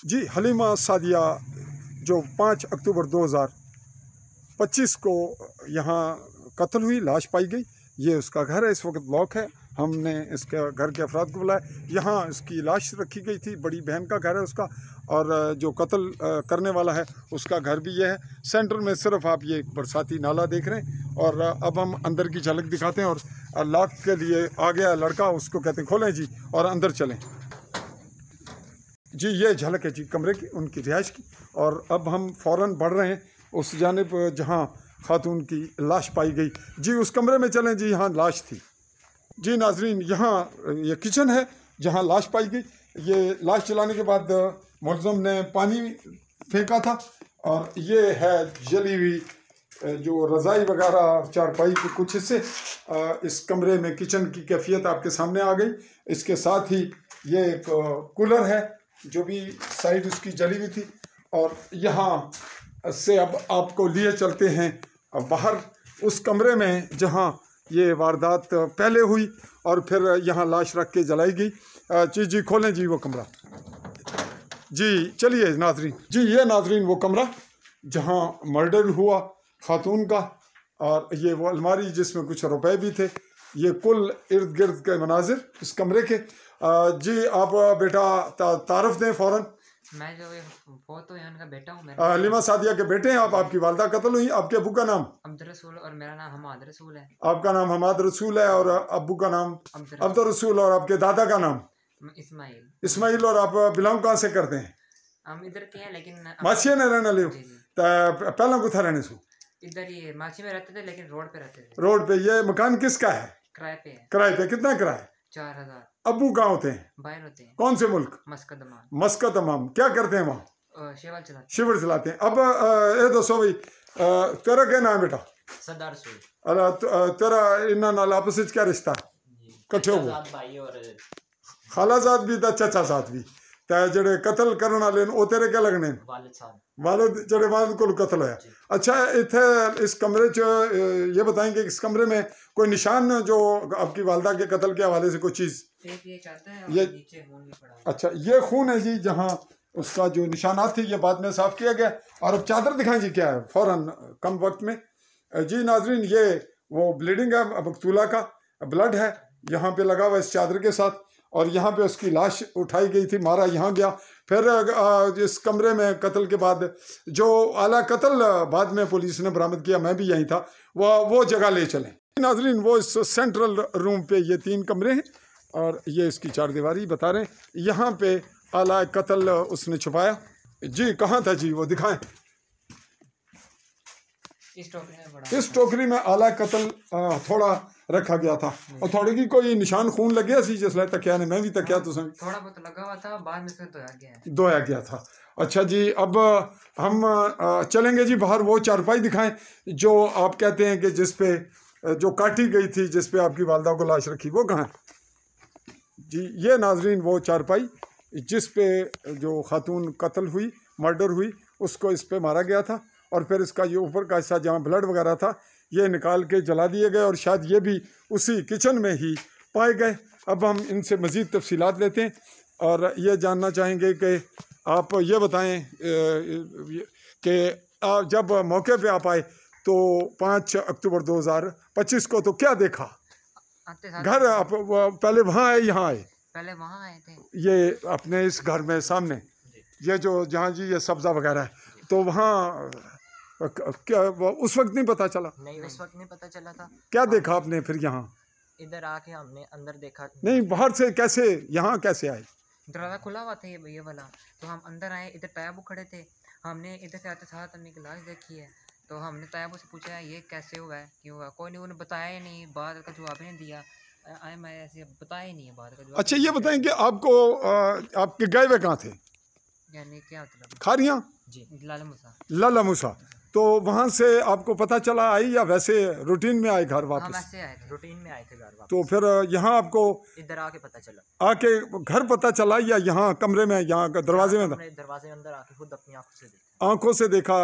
जी हलीमा सादिया जो 5 अक्टूबर 2025 को यहाँ कत्ल हुई, लाश पाई गई। ये उसका घर है, इस वक्त लॉक है। हमने इसके घर के अफराद को बुलाया, यहाँ इसकी लाश रखी गई थी। बड़ी बहन का घर है उसका, और जो कत्ल करने वाला है उसका घर भी ये है। सेंटर में सिर्फ आप ये बरसाती नाला देख रहे हैं। और अब हम अंदर की झलक दिखाते हैं। और लॉक के लिए आ गया लड़का, उसको कहते हैं खोलें जी और अंदर चलें जी। ये झलक है जी कमरे की, उनकी रिहाइश की। और अब हम फ़ौरन बढ़ रहे हैं उस जानिब जहाँ खातून की लाश पाई गई जी। उस कमरे में चलें जी, यहाँ लाश थी जी। नाजरीन, यहाँ ये किचन है जहाँ लाश पाई गई। ये लाश जलाने के बाद मुलज़म ने पानी फेंका था। और ये है जली हुई जो रज़ाई वगैरह चारपाई के कुछ हिस्से। इस कमरे में किचन की कैफियत आपके सामने आ गई। इसके साथ ही ये एक कूलर है जो भी साइड उसकी जली हुई थी। और यहाँ से अब आपको लिए चलते हैं बाहर उस कमरे में जहाँ ये वारदात पहले हुई और फिर यहाँ लाश रख के जलाई गई। जी खोलें जी वो कमरा जी। चलिए नाजरीन जी, ये नाजरीन वो कमरा जहाँ मर्डर हुआ खातून का। और ये वो अलमारी जिसमें कुछ रुपए भी थे। ये कुल इर्द गिर्द के मनाजिर इस कमरे के। जी आप बेटा तारफ़ दें फ़ौरन। मैं जो फोटो है उनका बेटा हूँ। हलीमा सादिया के बेटे हैं आप। आपकी वालदा कत्ल हुई। आपके अबू का नाम अब्दुल रसूल और मेरा नाम हमाद रसूल है। आपका नाम हमाद रसूल है और अबू का नाम अब्दुल रसूल। और आपके दादा का नाम इस्माइल। इस्माइल। और आप बिलोंग कहाँ से करते हैं? हम इधर के हैं लेकिन माछिया ने रहने ले पहला कुछ रहने सु इधर ही माछी में रहते थे लेकिन रोड पे रहते थे। रोड पे। ये मकान किसका है? किराए पे है। किराए पे। कितना किराया? 4000। अबू कहाँ होते हैं? बाहर होते हैं। कौन से मुल्क? मस्कत अमान। मस्कत अमान। क्या करते हैं वहाँ? शिवर चलाते हैं। अब ये दोस्तों भाई तेरा क्या नाम बेटा? सरदार रसूल। अरे तेरा इन्ना नाल आपस में क्या रिश्ता कट्ठे हो? भाई और खालाजाद भी था, चाचाजाद भी। ते जेड़े कत्ल करने वाले ओ तेरे क्या लगने? वालिद साहब। वालिद जेड़े वालिद को कत्ल होया। अच्छा इथे इस कमरे च ये बताएंगे इस कमरे में कोई निशान जो आपकी वालदा के कत्ल के हवाले से कोई चीज़? ये चाहता है ये नीचे खून भी पड़ा। अच्छा ये खून है जी जहाँ उसका जो निशानात थे ये बाद में साफ किया गया। और अब चादर दिखाएं जी क्या है फ़ौरन कम वक्त में जी। नाजरीन ये वो ब्लीडिंग है मकतूला का ब्लड है यहाँ पे लगा हुआ इस चादर के साथ। और यहाँ पे उसकी लाश उठाई गई थी, मारा यहाँ गया। फिर इस कमरे में कत्ल के बाद जो आला कत्ल बाद में पुलिस ने बरामद किया, मैं भी यहीं था, वो जगह ले चलें नाजरीन। वो इस सेंट्रल रूम पे ये 3 कमरे हैं और ये इसकी 4 दीवारी बता रहे हैं। यहाँ पे आला कत्ल उसने छुपाया जी। कहाँ था जी वो दिखाएं। इस टोकरी में आला कत्ल थोड़ा रखा गया था। और थोड़ी की कोई निशान खून लगे सी जिसले तकिया ने मैं भी तकिया तो थोड़ा बहुत लगा हुआ था, बाद में से धोया गया था। अच्छा जी अब हम चलेंगे जी बाहर। वो चारपाई दिखाएं जो आप कहते हैं कि जिस पे जो काटी गई थी, जिस पे आपकी वालदा को लाश रखी, वो कहाँ जी? ये नाजरीन वो चारपाई जिस पे जो खातून कत्ल हुई, मर्डर हुई, उसको इस पे मारा गया था। और फिर इसका ये ऊपर का हिस्सा जहाँ ब्लड वगैरह था ये निकाल के जला दिए गए। और शायद ये भी उसी किचन में ही पाए गए। अब हम इनसे मज़ीद तफसीलात लेते हैं और ये जानना चाहेंगे कि आप ये बताएं कि जब मौके पे आप आए तो 5 अक्टूबर 2025 को तो क्या देखा? घर आप पहले वहाँ आए, यहाँ आए? पहले वहाँ आए थे। ये अपने इस घर में सामने ये जो जहाँ जी ये सब्ज़ा वगैरह है, तो वहाँ क्या उस वक्त नहीं पता चला? नहीं उस वक्त नहीं पता चला था। क्या देखा आपने फिर यहाँ? इधर आके हमने अंदर देखा। नहीं बाहर से कैसे यहाँ कैसे आए? दरवाज़ा खुला हुआ था ये वाला, तो हम अंदर आए। इधर तायाबू खड़े थे, हमने इधर से आते साथ हमने लाश देखी है। तो हमने तायाबू से पूछा ये कैसे हुआ है, क्यों हुआ? कोई नहीं, उन्होंने बताया ही नहीं, बात का जवाब ही नहीं दिया। मैं ऐसे बताया ही नहीं है बात का जवाब। अच्छा ये बताएं कि आपको आपके गए हुए कहाँ थे? यानी क्या मतलब? खारियाँ जी लाला मूसा। तो वहाँ से आपको पता चला आई या वैसे रूटीन में आए घर वापस? हम ऐसे आए थे, रूटीन में आए थे घर वापस। तो फिर यहाँ आपको इधर आके पता चला? आके घर पता चला या यहाँ कमरे में, यहाँ दरवाजे में? दरवाजे अंदर आके खुद अपनी आंखों से देखा।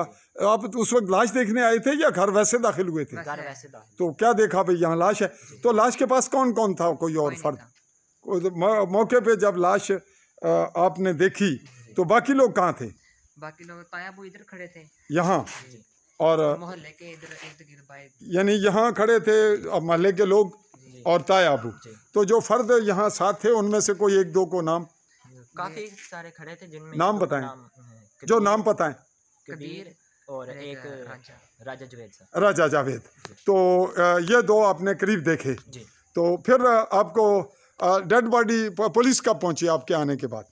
आप उस वक्त लाश देखने आए थे या घर वैसे दाखिल हुए थे? घर वैसे दाखिल। तो क्या देखा भाई यहाँ लाश है? तो लाश के पास कौन कौन था? कोई और फर्द? मौके पे जब लाश आपने देखी तो बाकी लोग कहाँ थे? बाकी लोग तायाबू इधर खड़े थे यहाँ। जी, और मोहल्ले के इधर इर्द गिर्द बाहर। यानी यहाँ खड़े थे अब मोहल्ले के लोग जी, और तायाबू। जी। तो जो फर्द यहाँ साथ थे उनमें से कोई एक दो को नाम, काफी सारे खड़े थे जिनमें नाम दो का बताएं। नाम, जो नाम पता है। कबीर और एक राजा। राजा जुवैद साहब। राजा जावेद। तो ये दो आपने करीब देखे। जी। तो फिर आपको डेड बॉडी पुलिस कब पहुंची आपके आने के बाद,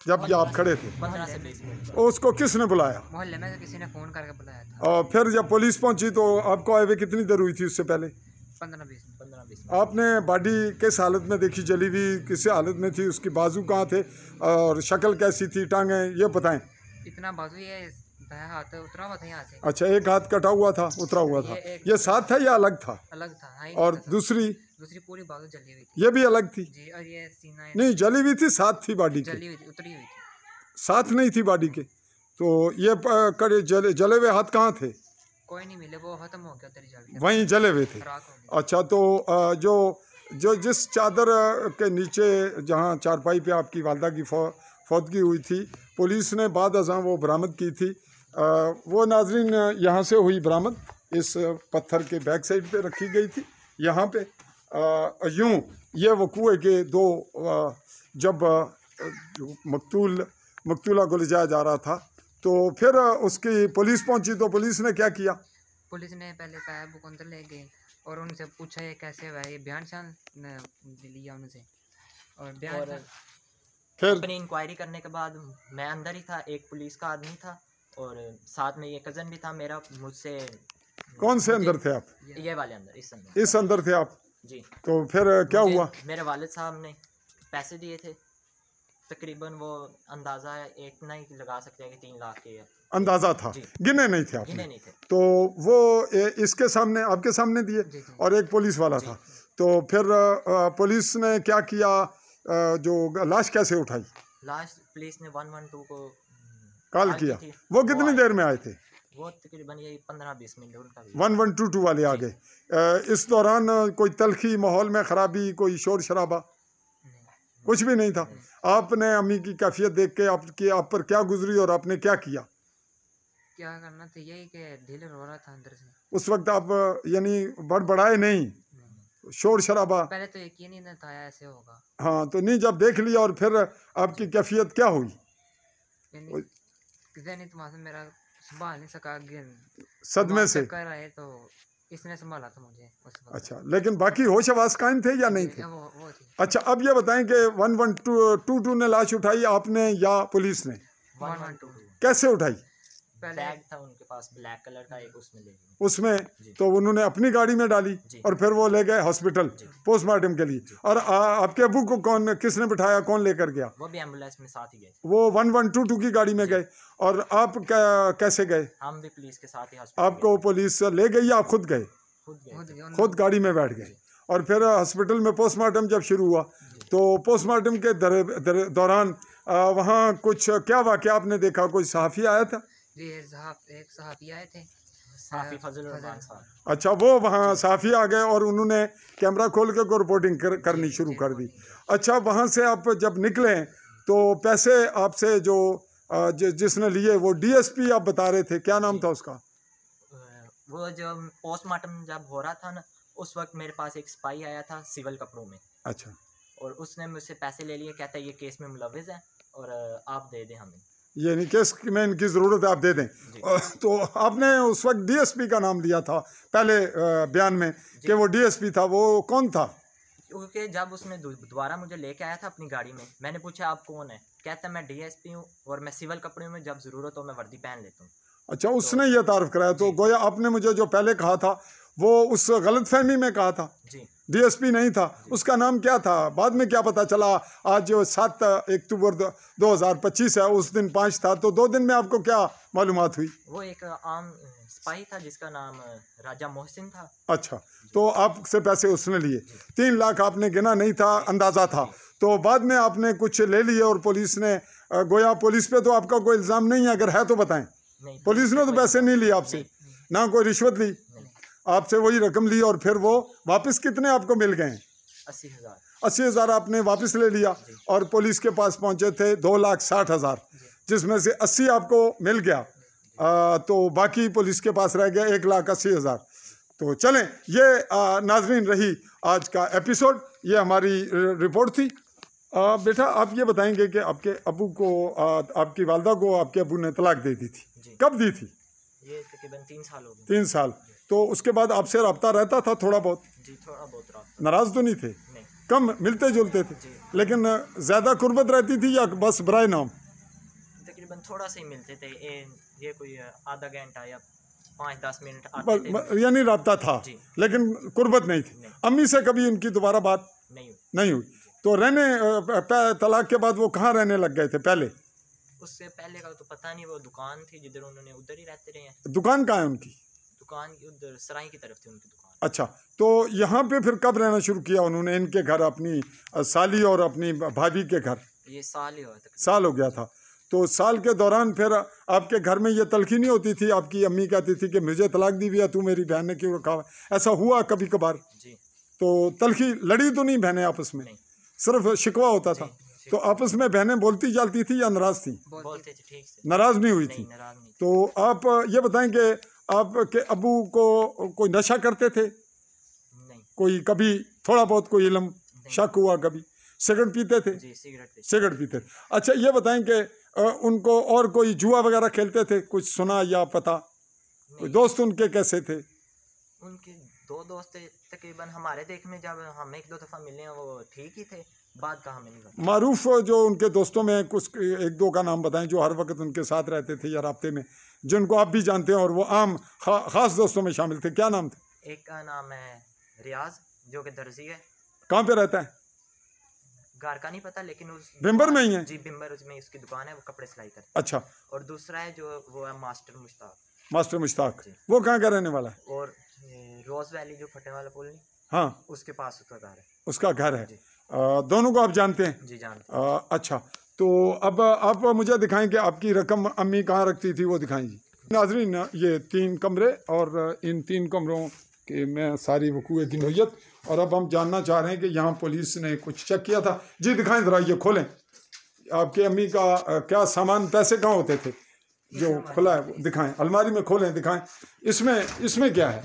जब ये आप खड़े थे? 15 से 20 मिनट। उसको किसने बुलाया? मोहल्ले में से किसी ने फोन करके बुलाया था। और फिर जब पुलिस पहुंची तो आपको आए हुए कितनी देर हुई थी उससे पहले? 15-20 मिनट। 15-20 आपने बॉडी किस हालत में देखी, जली हुई किस हालत में थी, उसकी बाजू कहाँ थे और शक्ल कैसी थी, टांगें, ये बताएं। इतना बाजू ये दाया हाथ उतरा हुआ था यहाँ से। अच्छा, एक हाथ कटा हुआ था, उतरा हुआ था। ये साथ था या अलग था? अलग था। हाँ, और दूसरी दूसरी पूरी बाजू जली हुई थी। ये भी अलग थी? जी, और ये सीना नहीं, जली हुई थी, साथ थी बॉडी के? जली हुई थी, उतरी हुई थी। साथ नहीं थी बॉडी के। तो ये जले हुए हाथ कहाँ थे? कोई नहीं मिले, वो खत्म हो गया तेरी जल के, वहीं जले हुए थे। राख हो गया। अच्छा, तो जो जिस चादर के नीचे जहाँ चारपाई पे आपकी वालदा की फौतगी हुई थी, पुलिस ने बाद अज़ां वो बरामद की थी। वो नाजरीन यहाँ से हुई बरामद, इस पत्थर के बैक साइड पे रखी गई थी। यहाँ पे यूँ ये वो कुएँ के दो जब जो मकतूला को ले जाया जा रहा था तो फिर उसकी पुलिस पहुंची। तो पुलिस ने क्या किया? पुलिस ने पहले तायाबू को अंदर ले गए और उनसे पूछा ये कैसे हुआ, ये बयान शान लिया उनसे और बयान और फिर अपनी इंक्वायरी करने के बाद मैं अंदर ही था, एक पुलिस का आदमी था और साथ में ये कज़न भी था मेरा। मुझसे कौन से अंदर थे आप? ये वाले अंदर, इस इस अंदर थे आप? जी। तो फिर क्या मुझे हुआ? मेरे वालिद साहब ने पैसे दिए थे, तकरीबन वो अंदाज़ा एक नहीं लगा सकते हैं कि 3 लाख के है। अंदाजा था, जी। गिने नहीं थे गिने आपने? नहीं थे। तो वो इसके सामने, आपके सामने दिए जी, जी। और एक पुलिस वाला था। तो फिर पुलिस ने क्या किया, जो लाश कैसे उठाई? लास्ट पुलिस ने 112 को कॉल की किया। थी। वो कितनी देर में आए थे? वो तकरीबन यही 15-20 मिनट उनका भी। 1122 वाले आ गए। इस दौरान कोई तलखी, माहौल में ख़राबी, कोई शोर शराबा? कुछ भी नहीं था। आपने अम्मी की कैफियत देख के आप पर क्या गुजरी और आपने क्या किया? क्या करना था, यही कि दिल रो रहा था अंदर से। उस वक्त आप यानी बड़बड़ाए नहीं, शोर शराबा? पहले तो यकीन ही नहीं था ऐसे होगा। हाँ, तो नहीं, जब देख लिया और फिर आपकी कैफियत क्या हुई? यानी ज़हनी तमाम से मेरा संभाल नहीं सका, सदमे से? कर आए तो इसने संभाला था मुझे उस वक्त। अच्छा, लेकिन बाकी होश आवास कायम थे या नहीं थे? वो थी। अच्छा, अब ये बताएं कि 1122 ने लाश उठाई आपने या पुलिस ने? 112 कैसे उठाई? पहले बैग था उनके पास ब्लैक कलर का, एक उसमें ले गए। उसमें जी। तो उन्होंने अपनी गाड़ी में डाली जी। और फिर वो ले गए हॉस्पिटल जी। पोस्टमार्टम के लिए। और आपके अबू को किसने बिठाया, कौन लेकर गया? वो भी एम्बुलेंस में साथ ही गए। वो 1122 की गाड़ी में गए। और आप कैसे गए? हम भी पुलिस के साथ ही हॉस्पिटल आपको पुलिस ले गई या आप खुद गए? खुद गए। खुद गए, खुद गाड़ी में बैठ गए। और फिर हॉस्पिटल में पोस्टमार्टम जब शुरू हुआ तो पोस्टमार्टम के दौरान वहाँ कुछ क्या वाक़या आपने देखा? कोई सहाफ़ी आया था? जी, एक सहाफ़ी आए थे, साफी फजल रहमान साहब। अच्छा, वो वहाँ सहाफ़ी आ गए और उन्होंने कैमरा खोल के को रिपोर्टिंग करनी शुरू कर दी। अच्छा, वहाँ से आप जब निकले तो पैसे आपसे जो जिसने लिए वो डीएसपी आप बता रहे थे, क्या नाम था उसका? वो जब पोस्टमार्टम जब हो रहा था ना, उस वक्त मेरे पास एक सिपाही आया था सिविल कपड़ों में। अच्छा, और उसने मुझसे पैसे ले लिए, कहता है ये केस में मुलविस है और आप दे दें हमें। ये नहीं केस में इनकी ज़रूरत है, आप दे दें। तो आपने उस वक्त डीएसपी का नाम लिया था पहले बयान में कि वो डीएसपी था, वो कौन था? क्योंकि जब उसने दोबारा मुझे लेके आया था अपनी गाड़ी में, मैंने पूछा आप कौन है, कहता मैं डीएसपी हूँ और मैं सिविल कपड़े में जब ज़रूरत हो मैं वर्दी पहन लेता हूँ। अच्छा, उसने ये तारफ़ कराया। तो गोया आपने मुझे जो पहले कहा था वो उस गलतफहमी में कहा था, जी। डीएसपी नहीं था। उसका नाम क्या था? बाद में क्या पता चला? आज जो 7 अक्टूबर 2025 है, उस दिन 5 था, तो 2 दिन में आपको क्या मालूमात हुई? वो एक आम सिपाही था जिसका नाम राजा मोहसिन था। अच्छा, तो आपसे पैसे उसने लिए। 3 लाख आपने गिना नहीं था, अंदाज़ा था। तो बाद में आपने कुछ ले लिए और पुलिस ने गोया, पुलिस पे तो आपका कोई इल्ज़ाम नहीं है, अगर है तो बताएं। नहीं, पुलिस ने तो पैसे नहीं लिए आपसे, ना कोई रिश्वत ली, आपसे वही रकम ली। और फिर वो वापस कितने आपको मिल गए? 80,000। 80,000 आपने वापस ले लिया और पुलिस के पास पहुंचे थे 2,60,000। जिसमें से 80 आपको मिल गया, तो बाकी पुलिस के पास रह गया 1,80,000। तो चलें, ये नाजरीन रही आज का एपिसोड, ये हमारी रिपोर्ट थी। बेटा आप ये बताएंगे कि आपके अबू को, आपकी वालदा को आपके अबू ने तलाक दे दी थी, कब दी थी? ये तकरीबन 3 साल हो गए। 3 साल। तो उसके बाद आपसे रब्ता रहता था थोड़ा बहुत? जी थोड़ा बहुत रहा। नाराज़ तो नहीं थे? नहीं। कम मिलते जुलते थे, लेकिन ज़्यादा कुर्बत रहती थी या बस बराए नाम? तकरीबन थोड़ा सा ही मिलते थे, ये कोई आधा घंटा या 5-10 मिनट आते थे। बस यानी रब्ता था, लेकिन कुर्बत नहीं थी। अम्मी से कभी उनकी दोबारा बात नहीं हुई? तो रहने तलाक के बाद वो कहाँ रहने लग गए थे पहले? उससे पहले का तो पता नहीं, वो दुकान थी जिधर उन्होंने, उधर ही रहते रहे हैं। दुकान कहाँ है उनकी? दुकान उधर सराय की तरफ थी उनकी दुकान। अच्छा, तो यहाँ पे फिर कब रहना शुरू किया उन्होंने, इनके घर, अपनी साली और अपनी भाभी के घर? ये साल ही हुआ था। साल हो गया था। तो साल के दौरान फिर आपके घर में ये तलखी नहीं होती थी? आपकी अम्मी कहती थी कि मुझे तलाक दी हुई है, तू मेरी बहन ने क्यों रखा? ऐसा हुआ कभी कभार? जी। तो तलखी लड़ी तो नहीं बहनें आपस में? नहीं। सिर्फ शिकवा होता था? तो आपस में बहनें बोलती जाती थी या नाराज थी? बोलते थे, ठीक से। नाराज नहीं हुई थी? नाराज नहीं। तो आप ये बताएं कि आपके अबू को कोई नशा करते थे? नहीं। कोई कभी थोड़ा बहुत कोई इल्म शक हुआ कभी? सिगरेट पीते थे? जी, सिगरेट पीते थे। अच्छा ये बताएं कि उनको और कोई जुआ वगैरह खेलते थे, कुछ सुना या पता? कोई दोस्त उनके कैसे थे? उनके 2 दोस्त थे तकरीबन, हमारे देखने में जब हम 1-2 दफ़ा मिले हैं वो ठीक ही थे, बाद का हमें नहीं पता। मारूफ जो उनके दोस्तों में कुछ 1-2 का नाम बताएं जो हर वक्त उनके साथ रहते थे या राब्ते में, जिनको आप भी जानते हैं और वो आम खास दोस्तों में शामिल थे, क्या नाम थे? एक का नाम है रियाज, जो कि दर्जी है। कहाँ पे रहता है? घर का नहीं पता, लेकिन उस बिम्बर में ही है? जी, बिम्बर में उसकी दुकान है, वो कपड़े सिलाई करता है। अच्छा। और दूसरा है जो वो है मास्टर मुश्ताक। मास्टर मुश्ताक, वो कहाँ का रहने वाला है? और रोज वैली जो फटे वाला पुल नहीं, हाँ, उसके पास उसका घर है। उसका घर है। दोनों को आप जानते हैं? जी जानते हैं। अच्छा, तो अब आप मुझे दिखाएं कि आपकी रकम अम्मी कहाँ रखती थी, वो दिखाएं जी। नाजरीन, ये 3 कमरे और इन 3 कमरों के में सारी वकूए की नोयत, और अब हम जानना चाह रहे हैं कि यहाँ पुलिस ने कुछ चेक किया था। जी दिखाएं ज़रा, ये खोलें। आपकी अम्मी का क्या सामान, पैसे कहाँ होते थे जो खुला है? दिखाएं, अलमारी में खोलें, दिखाएं। इसमें क्या है?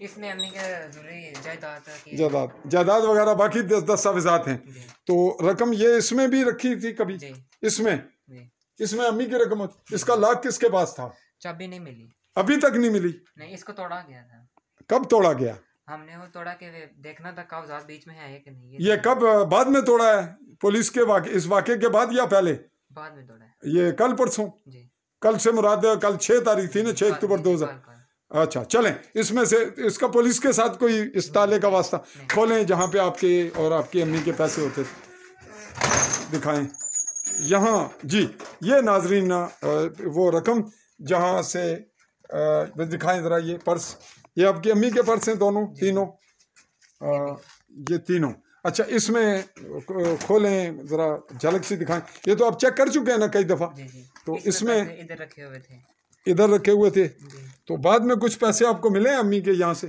इसमें अम्मी के जायदाद वगैरह बाकी दस्तावेजात हैं। तो रकम ये इसमें भी रखी थी कभी? इसमें अम्मी की रकम? इसका लॉक किसके पास था? चाबी नहीं मिली, अभी तक नहीं मिली? नहीं, इसको तोड़ा गया था। कब तोड़ा गया? हमने वो तोड़ा के देखना था कागजात बीच में है कि नहीं। ये कब बाद में तोड़ा है? पुलिस के इस वाक़े के बाद या पहले? बाद में तोड़ा है। ये कल परसों? जी। कल से मुराद कल 6 तारीख थी ना, 6 अक्टूबर 2000। अच्छा, चलें, इसमें से इसका पुलिस के साथ कोई इस ताले का वास्ता? खोलें जहाँ पे आपके और आपकी अम्मी के पैसे होते थे, दिखाएं यहाँ जी। ये नाजरीन वो रकम जहाँ से दिखाएं ज़रा, ये पर्स, ये आपकी अम्मी के पर्स हैं दोनों, तीनों, ये तीनों। अच्छा, इसमें खोलें ज़रा, झलक सी दिखाएं। ये तो आप चेक कर चुके हैं ना कई दफ़ा? तो इसमें इधर रखे हुए थे। इधर रखे हुए थे। तो बाद में कुछ पैसे आपको मिले अम्मी के यहाँ से?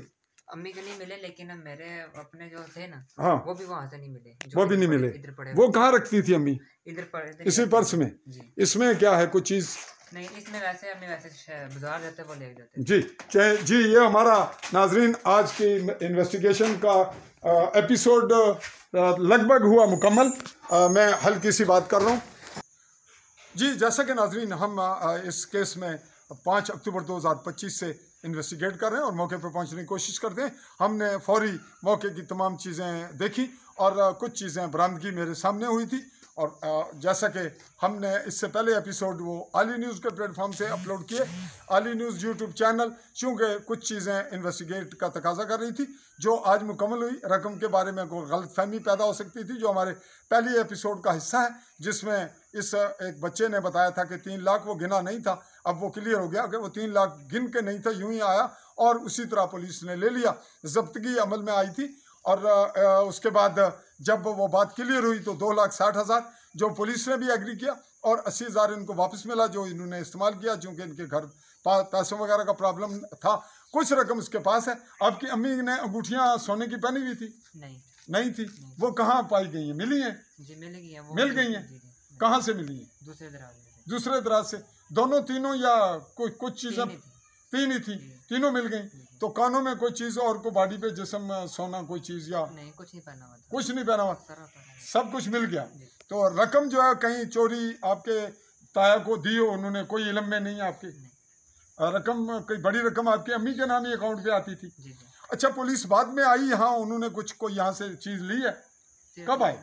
अम्मी के नहीं मिले, लेकिन मेरे अपने जो थे ना, हाँ, वो भी वहाँ से नहीं मिले। वो भी नहीं मिले। वो कहाँ रखती थी अम्मी? इधर पड़े, इसी पर्स में। इसमें क्या है, कुछ चीज़ नहीं? इसमें वैसे अम्मी वैसे बाजार जाते वो ले जाते जी। ये हमारा नाजरीन आज की इन्वेस्टिगेशन का एपिसोड लगभग हुआ मुकम्मल। मैं हल्की सी बात कर रहा हूँ जी। जैसा कि नाजरीन, हम इस केस में 5 अक्टूबर 2025 से इन्वेस्टिगेट कर रहे हैं और मौके पर पहुंचने की कोशिश करते हैं। हमने फौरी मौके की तमाम चीज़ें देखी और कुछ चीज़ें बरामदगी मेरे सामने हुई थी। और जैसा कि हमने इससे पहले एपिसोड वो आली न्यूज़ के प्लेटफॉर्म से अपलोड किए, आली न्यूज़ यूट्यूब चैनल, चूँकि कुछ चीज़ें इन्वेस्टिगेट का तकाजा कर रही थी जो आज मुकम्मल हुई। रकम के बारे में कोई गलतफहमी पैदा हो सकती थी जो हमारे पहली एपिसोड का हिस्सा है, जिसमें इस एक बच्चे ने बताया था कि 3 लाख वो गिना नहीं था। अब वो क्लियर हो गया कि वो 3 लाख गिन के नहीं था, यूं ही आया और उसी तरह पुलिस ने ले लिया। जब्तगी अमल में आई थी और उसके बाद जब वो बात क्लियर हुई तो 2,60,000 जो पुलिस ने भी एग्री किया और 80,000 इनको वापस मिला जो इन्होंने इस्तेमाल किया, चूँकि इनके घर पैसों वगैरह का प्रॉब्लम था। कुछ रकम इसके पास है। आपकी अम्मी ने अंगूठियाँ सोने की पहनी हुई थी? नहीं थी। वो कहाँ पाई गई हैं? मिली हैं? जी, मिल गई हैं। मिल गई हैं? कहाँ से मिली हैं? दूसरे दराज में। दूसरे दराज से, दोनों तीनों या कुछ चीज़ें? तीन ही थी, तीनों मिल गई। तो कानों में कोई चीज़ और को बॉडी पे जिस्म में सोना कोई चीज़ या? नहीं, कुछ नहीं पहना हुआ था। कुछ नहीं पहना हुआ, सब कुछ मिल गया। जी। तो रकम जो है कहीं चोरी आपके ताया को दी हो उन्होंने, कोई इल्म में नहीं है आपके? रकम कोई बड़ी रकम आपके अम्मी के नाम ही अकाउंट पे आती थी? जी जी। अच्छा, पुलिस बाद में आई यहाँ, उन्होंने कुछ कोई यहाँ से चीज़ ली है? कब आए?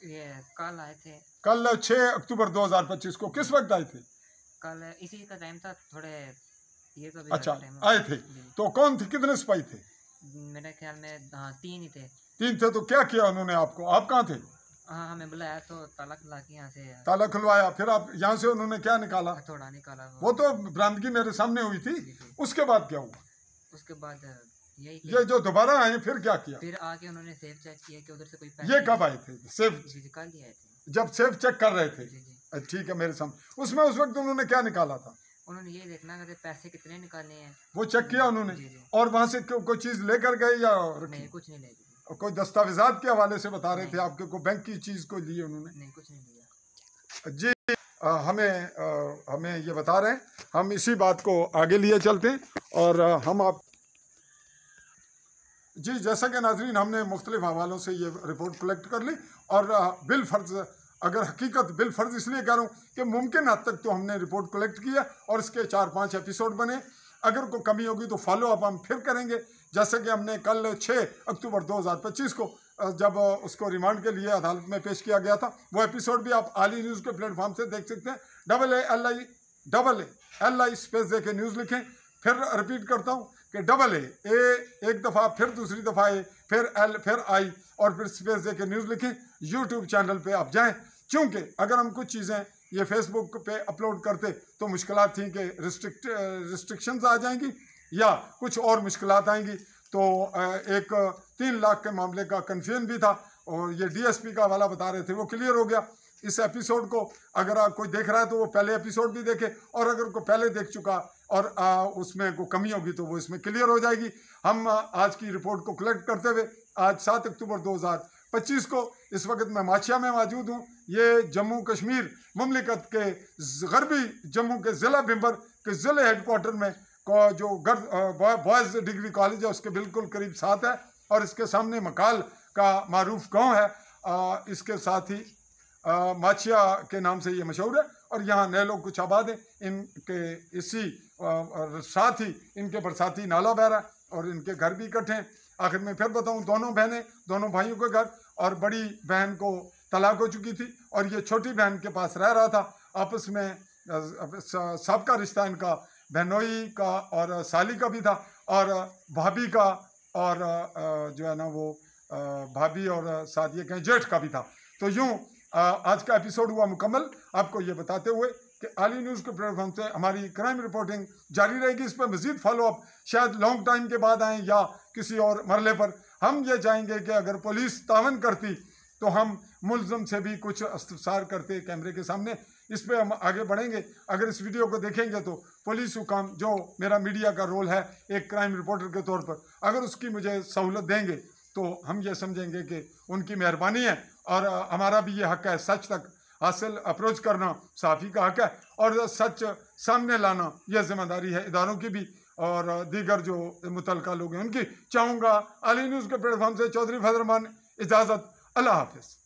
ये कल आए थे। कल 6 अक्टूबर 2025 को। किस वक्त आए थे? कल इसी का टाइम था, थोड़े ये तो भी अच्छा, टाइम आए थे। जी। तो कौन थे, कितने सिपाही थे? मेरे ख्याल में 3 ही थे। 3 थे। तो क्या किया उन्होंने आपको? आप कहाँ थे? हाँ, हमें बुलाया तो ताला खुला के यहाँ से ताला खुलवाया, फिर आप यहाँ से उन्होंने क्या निकाला? हथौड़ा निकाला। वो तो बरामदगी मेरे सामने हुई थी। जी, जी। उसके बाद क्या हुआ? उसके बाद यही ये जो दोबारा आए फिर क्या किया? फिर आके उन्होंने सेफ चेक किया कि उधर से कोई ये कब आए थे? सेफ जी जी, कल ही आए थे। जब सेफ चेक कर रहे थे? जी जी। ठीक है, मेरे सामने। उसमें उस वक्त उन्होंने क्या निकाला था? उन्होंने ये देखना कि पैसे कितने निकालने हैं, वो चेक किया उन्होंने? जी जी। और वहां से कोई चीज लेकर गए या रखी? नहीं, कुछ नहीं ले दी। कोई दस्तावेजात के हवाले से बता रहे थे नहीं। आपके को, बैंक की चीज को लिए उन्होंने? नहीं, कुछ नहीं लिया। जी, हमें ये बता रहे हैं, हम इसी बात को आगे लिए चलते हैं। और हम आप जी, जैसा कि नाजरीन हमने मुख्तलिफ हवालों से ये रिपोर्ट कलेक्ट कर ली, और बिल फर्ज, अगर हकीकत बिल फर्ज इसलिए कह रहा हूँ कि मुमकिन हद तक तो हमने रिपोर्ट कलेक्ट किया और इसके 4-5 एपिसोड बने। अगर कोई कमी होगी तो फॉलो अप हम फिर करेंगे। जैसे कि हमने कल 6 अक्टूबर 2025 को जब उसको रिमांड के लिए अदालत में पेश किया गया था, वो एपिसोड भी आप आली न्यूज़ के प्लेटफॉर्म से देख सकते हैं। AALI स्पेस दे के न्यूज़ लिखें। फिर रिपीट करता हूँ कि AA एक दफ़ा, फिर दूसरी दफ़ा A, फिर L, फिर I और फिर स्पेस दे के न्यूज़ लिखें। यूट्यूब चैनल पे आप जाएं, क्योंकि अगर हम कुछ चीज़ें ये फेसबुक पे अपलोड करते तो मुश्किलात थी कि रिस्ट्रिक्शंस आ जाएंगी या कुछ और मुश्किलात आएंगी। तो एक 3 लाख के मामले का कन्फ्यूजन भी था, और ये DSP का हवाला बता रहे थे, वो क्लियर हो गया। इस एपिसोड को अगर कोई देख रहा है तो वो पहले एपिसोड भी देखे, और अगर कोई पहले देख चुका और उसमें कोई कमी होगी तो वो इसमें क्लियर हो जाएगी। हम आज की रिपोर्ट को कलेक्ट करते हुए आज 7 अक्टूबर 2025 को इस वक्त मैं माचिया में मौजूद हूँ। ये जम्मू कश्मीर मुमलिकत के गरबी जम्मू के ज़िला बिम्बर के ज़िले हेडक्वार्टर में जो बॉयज़ डिग्री कॉलेज है उसके बिल्कुल करीब साथ है, और इसके सामने मकाल का मारूफ गांव है। इसके साथ ही माचिया के नाम से ये मशहूर है, और यहाँ नए लोग कुछ आबाद हैं। इनके इसी साथ ही इनके बरसाती नाला बह रहा है और इनके घर भी इकट्ठे हैं। आखिर में फिर बताऊँ, दोनों बहनें, दोनों भाइयों के घर, और बड़ी बहन को तलाक हो चुकी थी और ये छोटी बहन के पास रह रहा था। आपस में सबका रिश्ता इनका बहनोई का और साली का भी था, और भाभी का, और जो है ना वो भाभी और साथ ये कहें जेठ का भी था। तो यूँ आज का एपिसोड हुआ मुकम्मल, आपको ये बताते हुए कि आली न्यूज़ के प्लेटफॉर्म से हमारी क्राइम रिपोर्टिंग जारी रहेगी। इस पर मज़ीद फॉलोअप शायद लॉन्ग टाइम के बाद आएँ या किसी और मरले पर। हम ये चाहेंगे कि अगर पुलिस तावन करती तो हम मुलज़म से भी कुछ इस्तफसार करते कैमरे के सामने। इस पर हम आगे बढ़ेंगे। अगर इस वीडियो को देखेंगे तो पुलिस हुकाम, जो मेरा मीडिया का रोल है एक क्राइम रिपोर्टर के तौर पर, अगर उसकी मुझे सहूलत देंगे तो हम ये समझेंगे कि उनकी मेहरबानी है, और हमारा भी ये हक़ है सच तक हासिल अप्रोच करना सहाफ़ी का हक़ है, और सच सामने लाना यह जिम्मेदारी है इदारों की भी और दीगर जो मुतल्लिका लोग हैं उनकी। चाहूँगा आली न्यूज़ के प्लेटफॉर्म से चौधरी फजल रहमान इजाज़त। अल्लाह हाफ़िज़।